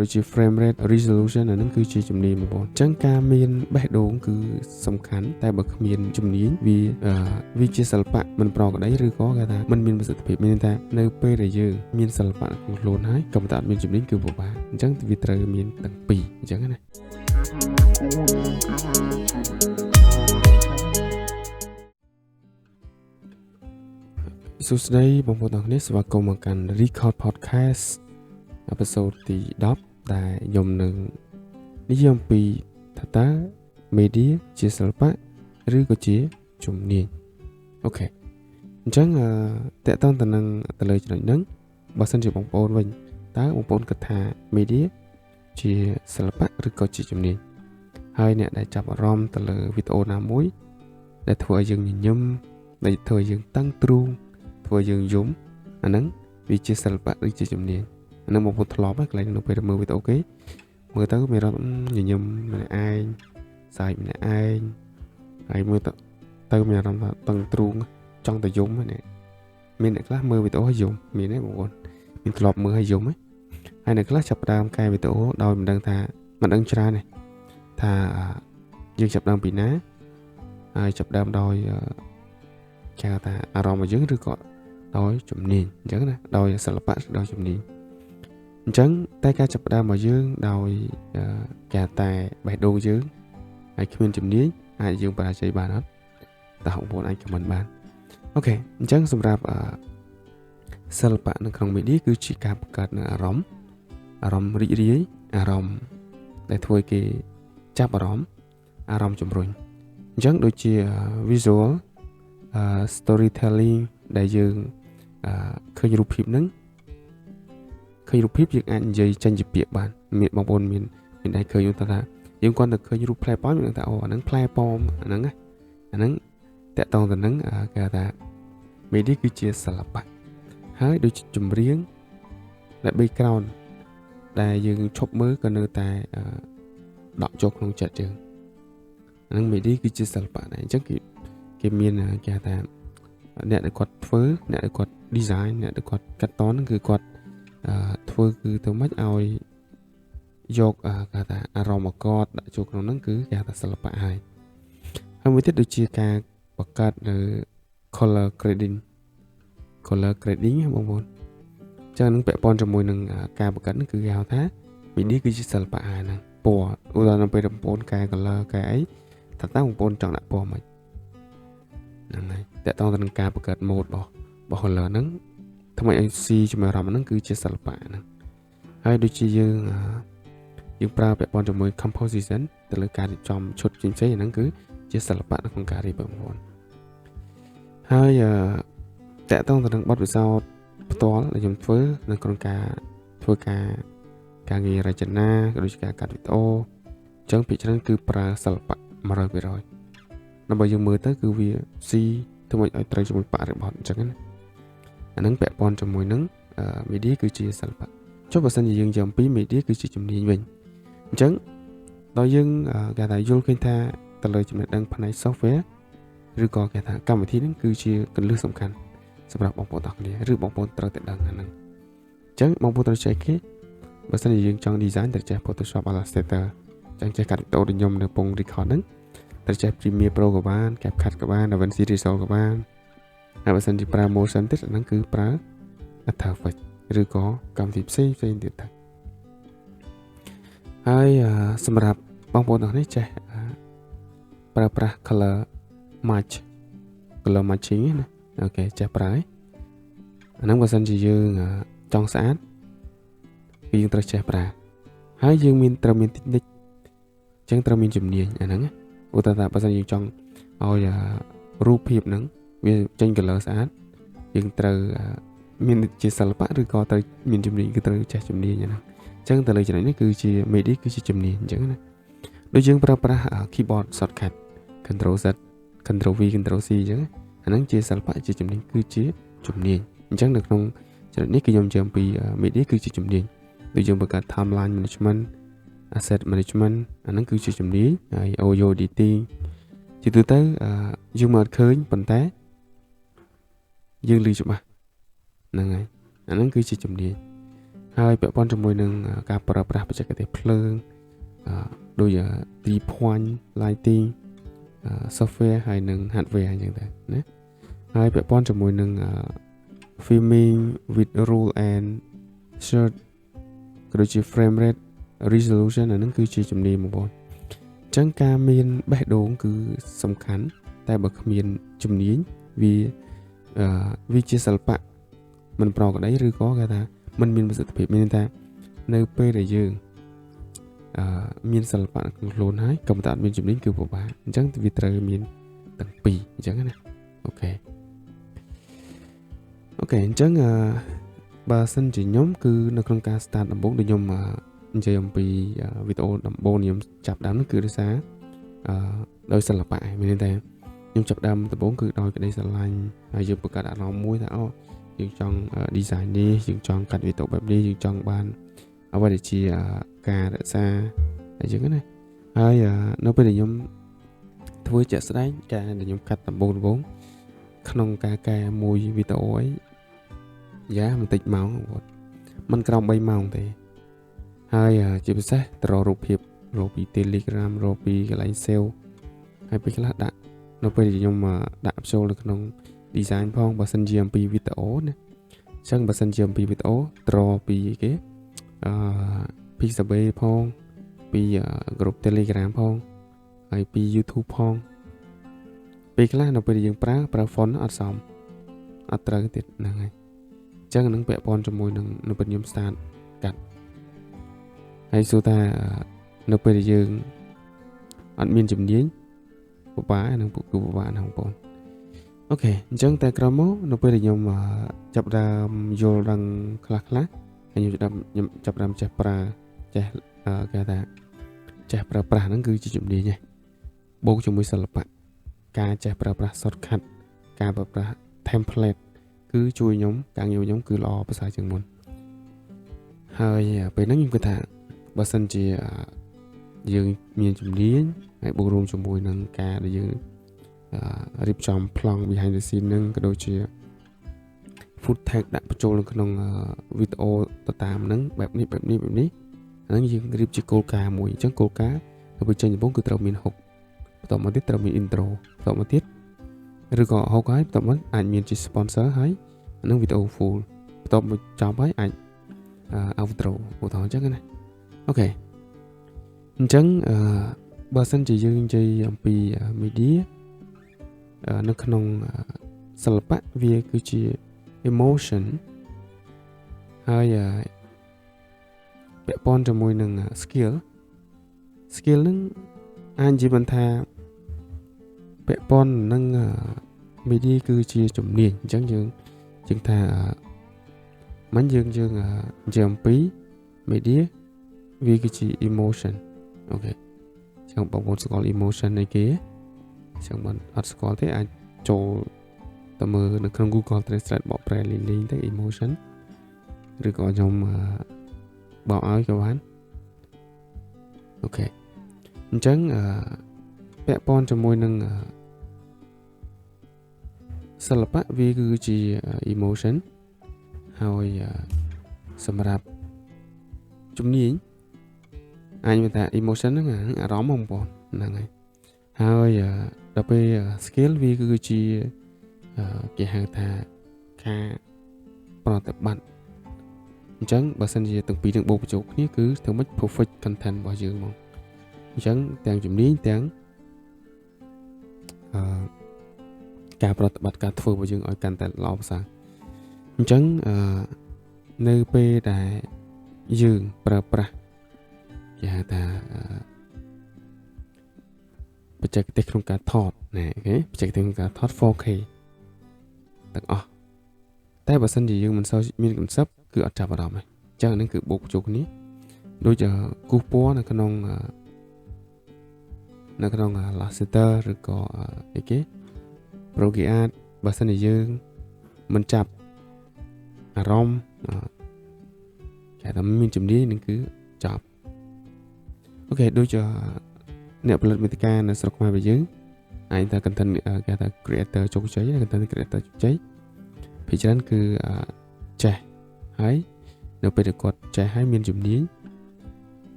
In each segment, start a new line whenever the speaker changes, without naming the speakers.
ដូចជា frame rate resolution អាហ្នឹងគឺជាជំនាញបងប្អូនអញ្ចឹងការមានបេះដូងគឺសំខាន់តែបើគ្មានជំនាញវាជាសិល្បៈមិនប្រក្រតីឬក៏គេថាមិនមានប្រសិទ្ធភាពមានថានៅពេលដែលយើងមានសិល្បៈក្នុងខ្លួនហើយក៏តែអត់មានជំនាញគឺពិបាកអញ្ចឹងវាត្រូវមានទាំងពីរអញ្ចឹងណាសួស្តីបងប្អូនទាំងនេះស្វាគមន៍មកកាន់ Record Podcast អេពីសូតទី10ដែលខ្ញុំនឹងនិយាយអំពីថាតើ media ជាសិល្បៈឬក៏ជាជំនាញអូខេអញ្ចឹងតកតងទៅនឹងទៅលើចំណុចហ្នឹងបើសិនជាបងប្អូនវិញតើបងប្អូនគិតថា media ជាសិល្បៈឬក៏ជាជំនាញហើយអ្នកដែលចាប់អារម្មណ៍ទៅលើវីដេអូណាមួយដែលធ្វើឲ្យយើងញញឹមដែលធ្វើឲ្យយើងតឹងទ្រូងធ្វើឲ្យយើងយំអាហ្នឹងវាជាសិល្បៈឬជាជំនាញអាហ្នឹងបងប្អូនធ្លាប់ហើយកន្លែងនៅពេលមើលវីដេអូគេមើលទៅមានអារម្មណ៍ញញឹមម្នាក់ឯងសើចម្នាក់ឯងហើយមើលទៅមានអារម្មណ៍ថាតឹងទ្រូងចង់ទៅយំហ្នឹងមានអ្នកខ្លះមើលវីដេអូហើយយំមានទេបងប្អូនមានធ្លាប់មើលហើយយំហើយអ្នកខ្លះចាប់ផ្ដើមកែវីដេអូដោយមិនដឹងច្រើនទេថាយើងចាប់ដើមពីណាហើយចាប់ដើមដោយគេហៅថាអារម្មណ៍របស់យើងឬក៏ដោយជំនាញអញ្ចឹងណាដោយសិល្បៈដោយជំនាញអញ្ចឹងតែការចាប់ផ្ដើមរបស់យើងដោយគេតែបេះដូងយើងហើយគ្មានជំនាញអាចយើងបរាជ័យបានអត់តើបងប្អូនអាចខមមិនបានអូខេអញ្ចឹងសម្រាប់សិល្បៈនៅក្នុងមេឌៀគឺជាការបង្កើតនូវអារម្មណ៍រីករាយអារម្មណ៍ដែលធ្វើឲ្យគេចាប់អារម្មណ៍ជំរុញអញ្ចឹងដូចជា visual storytelling ដែលយើងឃើញរូបភាពហ្នឹងយើងអាចនិយាយចេញជាពាក្យបានមានបងប្អូនមានដែរឃើញថាយើងគាត់ទៅឃើញរូបផ្លែប៉ោមយើងថាអូអាហ្នឹងផ្លែប៉ោមអាហ្នឹងតកតងទៅនឹងគេថា media គឺជាសិល្បៈហើយដូចចម្រៀងដែល background ដែលយើងឈប់មើលក៏នៅតែដកចូលក្នុងចិត្តយើងអាហ្នឹង media គឺជាសិល្បៈដែរអញ្ចឹងគេមានគេថាអ្នកដែលគាត់ធ្វើអ្នកដែលគាត់ design អ្នកដែលគាត់កាត់តហ្នឹងគឺគាត់ធ្វើគឺទៅម៉េចឲ្យយកគេថាអារម្មណ៍គាត់ដាក់ចូលក្នុងហ្នឹងគឺគេថាសិល្បៈហើយមួយទៀតដូចជាការបង្កើតនៅ color grading បងប្អូនចឹងនឹងពាក់ព័ន្ធជាមួយនឹងការបង្កើតហ្នឹងគឺគេហៅថា media គឺជាសិល្បៈហើយហ្នឹងពណ៌ឧទាហរណ៍ពេលបងប្អូនកែ color កែអីតើបងប្អូនចង់ដាក់ពណ៌មិនហ្នឹងហើយតើតើទៅនឹងការបង្កើត mode របស់ color ហ្នឹងថ្មីឲ្យស៊ីជាមួយអារម្មណ៍ហ្នឹងគឺជាសិល្បៈហ្នឹងហើយដូចជាយើងប្រើពាក់ព័ន្ធជាមួយ composition ទៅលើការរៀបចំឈុតផ្សេងៗហ្នឹងគឺជាសិល្បៈនៅក្នុងការរៀបបងប្អូនហើយតើតើទៅនឹងបទពិសោធន៍ផ្ទាល់ដែលខ្ញុំធ្វើនៅក្នុងការធ្វើការងាររចនាក៏ដូចជាការកាត់វីដេអូអញ្ចឹងភាគច្រើនគឺប្រើសិល្បៈ 100% ដើម្បីយើងមើលទៅគឺវាស៊ីធ្វើឲ្យត្រូវជាមួយបរិបទអញ្ចឹងណាអាហ្នឹងពាក់ព័ន្ធជាមួយនឹងmedia គឺជាសិល្បៈចុះបើសិនជាយើងយកពី media គឺជាជំនាញវិញអញ្ចឹងដល់យើងគេថាយល់ឃើញថាទៅលើចំណេះដឹងផ្នែក software ឬក៏គេថាកម្មវិធីហ្នឹងគឺជាគន្លឹះសំខាន់សម្រាប់បងប្អូនទាំងគ្នាឬបងប្អូនត្រូវតែដឹងអាហ្នឹងអញ្ចឹងបងប្អូនត្រូវចេះគេបើសិនជាយើងចង់ design ត្រូវចេះ Photoshop Illustrator អញ្ចឹងចេះកាត់វីដេអូដូចខ្ញុំនៅពង record ហ្នឹងត្រូវចេះ Premiere Pro ក៏បាន CapCut ក៏បាន DaVinci Resolve ក៏បានហើយបើសិនជាប្រើ motion ទៀតអាហ្នឹងគឺប្រើ After Effects ឬក៏កម្មវិធីផ្សេងទៀតទៅហើយសម្រាប់បងប្អូនទាំងនេះចេះប្រើប្រាស់ color matching ណាអូខេចេះប្រើអាហ្នឹងបើសិនជាយើងចង់ស្អាតគឺយើងត្រូវចេះប្រើហើយយើងត្រូវមាន technique អញ្ចឹងត្រូវមានជំនាញអាហ្នឹងឧទាហរណ៍ថាបើសិនយើងចង់ឲ្យរូបភាពហ្នឹងវាចេញ color ស្អាតយើងត្រូវមានជាសិល្បៈឬក៏ត្រូវមានជំនាញគឺត្រូវចេះជំនាញហ្នឹងអញ្ចឹងទៅលើចំណុចនេះគឺជា media គឺជាជំនាញអញ្ចឹងណាដូចយើងប្រើប្រាស់ keyboard shortcut Control Z Control V Control C អញ្ចឹងអាហ្នឹងជាសិល្បៈជាជំនាញគឺជាជំនាញអញ្ចឹងនៅក្នុងចំណុចនេះគឺខ្ញុំជឿអំពី media គឺជាជំនាញដូចយើងបង្កើត timeline management asset management អាហ្នឹងគឺជាជំនាញហើយ audio editing ជាទូទៅយើងមិនអត់ឃើញប៉ុន្តែយើងឮច្បាស់ហ្នឹងហើយអាហ្នឹងគឺជាជំនាញ ហើយពាក់ព័ន្ធជាមួយនឹងការប្រើប្រាស់បច្ចេកទេសភ្លើងដូច 3 point lighting software ហើយនិង hardware អញ្ចឹងដែរណាហើយពាក់ព័ន្ធជាមួយនឹងfilming with rule and shot ក៏ដូចជា frame rate resolution អាហ្នឹងគឺជាជំនាញបងប្អូនអញ្ចឹងការមានបេះដូងគឺសំខាន់តែបើគ្មានជំនាញវាជាសិល្បៈមិនប្រក្រតីឬក៏គេថាมันមានប្រសិទ្ធភាពមានថានៅពេលដែលយើងមានសិល្បៈក្នុងខ្លួនហើយក៏មិនតែអត់មានជំនាញគឺពិបាកអញ្ចឹងវាត្រូវមានទាំងពីរអញ្ចឹងណាអូខេអញ្ចឹងបើសិនជាខ្ញុំគឺនៅក្នុងការ start ដំបូងដូចខ្ញុំនិយាយអំពីវីដេអូដំបូងខ្ញុំចាប់ដើមនោះគឺដោយសារដោយសិល្បៈមានន័យថាខ្ញុំចាប់ដើមដំបូងគឺដោយក្តីស្រឡាញ់ហើយយើងបង្កើតអារម្មណ៍មួយថាយើងចង់ design នេះយើងចង់កាត់វីដេអូបែបនេះយើងចង់បានអ្វីដែលជាការរក្សាអញ្ចឹងណាហើយនៅពេលដែលខ្ញុំធ្វើជាក់ស្ដែងការដែលខ្ញុំកាត់ដំបូងក្នុងការកែមួយវីដេអូអីយ៉ាមិនតិចម៉ោងមិនក្រោម3ម៉ោងទេហើយជាពិសេសទៅរករូបភាពរកពី Telegram រកពីកន្លែង sale ហើយពេលខ្លះដាក់នៅពេលដែលខ្ញុំដាក់ចូលនៅក្នុង design ផងបើសិនជាអំពីវីដេអូណាអញ្ចឹងបើសិនជាអំពីវីដេអូត្រពីគេPixabay ផងពី group Telegram ផងហើយពី YouTube ផងពេលខ្លះនៅពេលដែលយើងប្រើ font អត់សមអត់ត្រូវទៀតហ្នឹងហើយអញ្ចឹងនឹងពាក់ព័ន្ធជាមួយនឹងនៅពេលខ្ញុំ start កាត់ហើយសួរថានៅពេលដែលយើងអត់មានជំនាញពិបាកហ្នឹងគឺពិបាកណាស់បងប្អូនអូខេអញ្ចឹងតែក្រោយមកនៅពេលដែលខ្ញុំចាប់ដើមយល់ដឹងខ្លះហើយខ្ញុំចាប់ដើមចេះប្រើចេះគេថាចេះប្រើប្រាស់ហ្នឹងគឺជាជំនាញឯងបូកជាមួយសិល្បៈការចេះប្រើប្រាស់ shortcut ការប្រើប្រាស់ template គឺជួយខ្ញុំការងារខ្ញុំគឺល្អប្រសើរជាងមុនហើយពេលហ្នឹងខ្ញុំគិតថាបើសិនជាយើងមានជំនាញហើយបូករួមជាមួយនឹងការដែលយើងរៀបចំប្លង់ behind the scene ហ្នឹងក៏ដូចជា food tag ដាក់បញ្ចូលនៅក្នុងវីដេអូទៅតាមហ្នឹងបែបនេះហ្នឹងយើងរៀបជាគោលការណ៍មួយអញ្ចឹងគោលការណ៍ទៅបញ្ចេញដំបូងគឺត្រូវមាន hook បន្ទាប់មកទៀតត្រូវមាន intro បន្ទាប់មកទៀតឬក៏ hook ហើយបន្ទាប់មកអាចមានជា sponsor ហើយនឹងវីដេអូ full បន្ទាប់មកចប់ហើយអាចoutro ឧទាហរណ៍អញ្ចឹងណាអូខេអញ្ចឹងបើសិនជាយើងនិយាយអំពី media នៅក្នុងសិល្បៈវាគឺជា emotion ហើយពាក់ព័ន្ធជាមួយនឹង skill ហ្នឹងអាចនិយាយបានថាពាក់ព័ន្ធនឹង media គឺជាជំនាញអញ្ចឹងយើងថាមិនយើងនិយាយអំពី media វាគឺជា emotion អូខេចឹងបងប្អូនស្គាល់ emotion អីគេចឹងមិនអត់ស្គាល់ទេអាចចូលទៅមើលនៅក្នុង Google Translate បកប្រែលេងទៅ emotion ឬក៏ខ្ញុំបកឲ្យក៏បានអូខេអញ្ចឹងពាក់ព័ន្ធជាមួយនឹងសិល្បៈវាគឺជា emotion ហើយសម្រាប់ជំនាញអាចមានថា emotion ហ្នឹងអារម្មណ៍បងប្អូនហ្នឹងហើយដល់ពេល skill វាគឺជាគេហៅថាការប្រតិបត្តិអញ្ចឹងបើសិនជាទាំងពីរទាំងបូកបញ្ចូលគ្នាគឺធ្វើម៉េច perfect content របស់យើងហ្មងអញ្ចឹងទាំងជំនាញទាំងការប្រតិបត្តិការធ្វើរបស់យើងឲ្យកាន់តែល្អប្រសើរអញ្ចឹងនៅពេលដែលយើងប្រើប្រាស់គេហៅថាបច្ចេកទេសក្នុងការថតណាអូខេបច្ចេកទេសក្នុងការថត 4K ទាំងអស់តែបើសិនជាយើងមិនសូវមានគំនិតគឺអត់ចាប់អារម្មណ៍ទេអញ្ចឹងហ្នឹងគឺបូកបញ្ចូលគ្នាដូចគូសពណ៌នៅក្នុង Illustrator ឬក៏អីគេ Procreate បើសិនជាយើងមិនចាប់អារម្មណ៍គេថាមានជំនាញនឹងគឺចប់អូខេដូចអ្នកផលិតមាតិកានៅស្រុកខ្មែររបស់យើងអាចថា content គេថា creator ជោគជ័យ content creator ជោគជ័យភាគច្រើនគឺចេះហើយ នៅពេលដែលគាត់ចេះហើយមានជំនាញ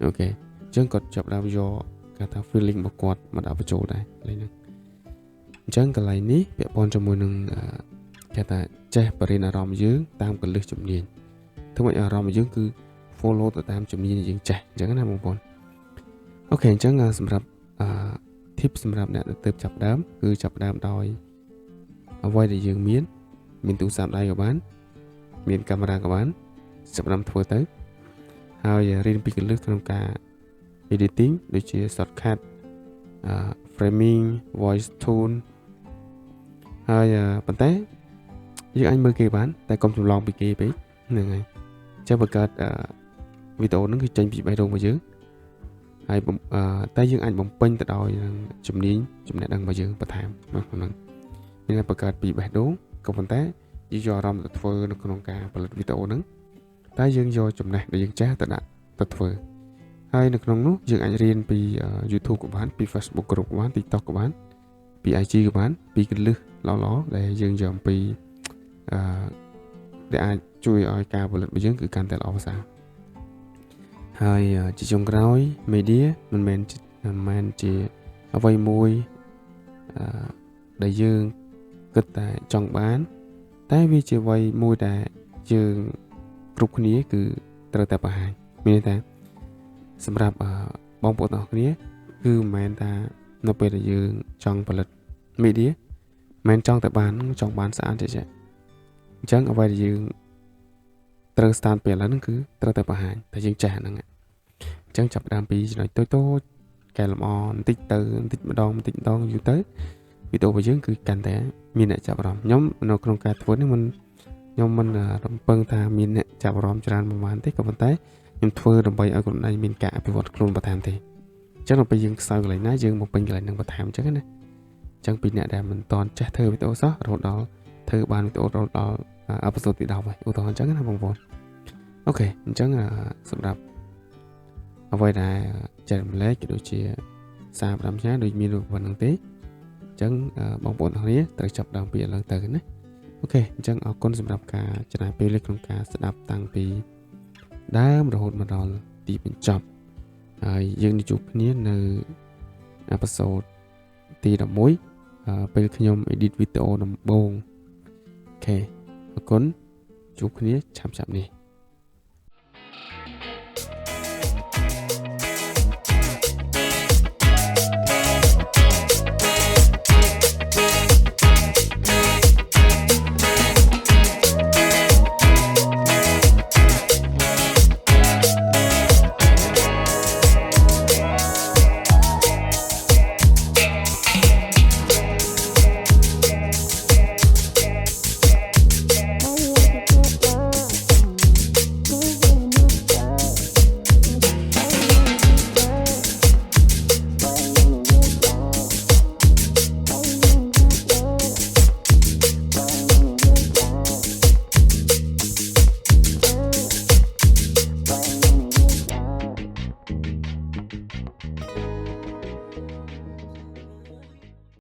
អូខេអញ្ចឹងគាត់ចាប់ដើមយកគេថា feeling របស់គាត់មកដាក់បញ្ចូលដែរកន្លែងហ្នឹងអញ្ចឹងកន្លែងនេះពាក់ព័ន្ធជាមួយនឹងគេថាចេះបរិញ្ញាអារម្មណ៍យើងតាមកលឹះជំនាញធ្វើឲ្យអារម្មណ៍យើងគឺ follow ទៅតាមជំនាញដែលយើងចេះអញ្ចឹងណាបងប្អូនអូខេអញ្ចឹងសម្រាប់tip សម្រាប់អ្នកដែលទើបចាប់ដើមគឺចាប់ដើមដោយអ្វីដែលយើងមានទូរស័ព្ទដៃក៏បានមានកាមេរ៉ាក៏បានចាប់ដើមធ្វើទៅហើយរៀនពីគន្លឹះក្នុងការ editing ដូចជា shortcut framing voice tone ហើយប៉ុន្តែយើងអាចមើលគេបានតែកុំចម្លងពីគេពេកហ្នឹងហើយចាំបង្កើតវីដេអូហ្នឹងគឺចេញពីបេះដូងរបស់យើងហើយតែយើងអាចបំពេញទៅដោយជំនាញចំណេះដឹងរបស់យើងបន្ថែមនៅក្នុងហ្នឹងមានតែបង្កើតពីបេះដូងក៏ប៉ុន្តែយើងយកអារម្មណ៍ទៅធ្វើនៅក្នុងការផលិតវីដេអូហ្នឹងតែយើងយកចំណេះដែលយើងចេះទៅដាក់ទៅធ្វើហើយនៅក្នុងនោះយើងអាចរៀនពី YouTube ក៏បានពី Facebook Group ក៏បាន TikTok ក៏បានពី IG ក៏បានពីគន្លឹះល្អៗដែលយើងយកអំពីដែលអាចជួយឲ្យការផលិតរបស់យើងគឺកាន់តែល្អប្រសើរហើយជាចុងក្រោយ media មិនមែនជាអ្វីមួយដែលយើងគិតតែចង់បានតែវាជាអ្វីមួយដែលយើងគ្រប់គ្នាគឺត្រូវតែបង្ហាញមានន័យថាសម្រាប់បងប្អូនទាំងអស់គ្នាគឺមិនមែនថានៅពេលដែលយើងចង់ផលិត media មិនចង់តែបានចង់បានស្អាតទេចាអញ្ចឹងអ្វីដែលយើងត្រូវ start ពីឥឡូវហ្នឹងគឺត្រូវតែបង្ហាញតែយើងចេះហ្នឹងអញ្ចឹងចាប់ផ្ដើមពីចំណុចតូចៗកែលម្អបន្តិចទៅបន្តិចម្ដងយូរទៅវីដេអូរបស់យើងគឺកាន់តែមានអ្នកចាប់អារម្មណ៍ខ្ញុំនៅក្នុងការធ្វើនេះខ្ញុំមិនរំពឹងថាមានអ្នកចាប់អារម្មណ៍ច្រើនប្រហែលទេក៏ប៉ុន្តែខ្ញុំធ្វើដើម្បីឲ្យខ្លួនឯងមានការអភិវឌ្ឍខ្លួនបន្ថែមទេអញ្ចឹងដល់ពេលយើងខ្សោយកន្លែងណាយើងបំពេញកន្លែងហ្នឹងបន្ថែមអញ្ចឹងណាអញ្ចឹងពីអ្នកដែលមិនតន់ចេះធ្វើវីដេអូសោះរហូតដល់ធ្វើបានវីដេអូដល់អេពីសូតទី10ហើយឧទាហរណ៍អញ្ចឹងណាបងប្អូនអូខេអញ្ចឹងសម្រាប់អ្វីដែលចែករំលែកក៏ដូចជាសារ5ផ្សាយដូចមានរូបប៉ុណ្្នឹងទេអញ្ចឹងបងប្អូនទាំងគ្នាត្រូវចាប់ដើមពីឥឡូវទៅណាអូខេអញ្ចឹងអរគុណសម្រាប់ការចំណាយពេលក្នុងការស្ដាប់តាំងពីដើមរហូតមកដល់ទីបញ្ចប់ហើយយើងនឹងជួបគ្នានៅអេពីសូតទី11ពេលខ្ញុំ edit វីដេអូដំបូងអូខេអរគុណជួបគ្នាឆាប់ៗនេះ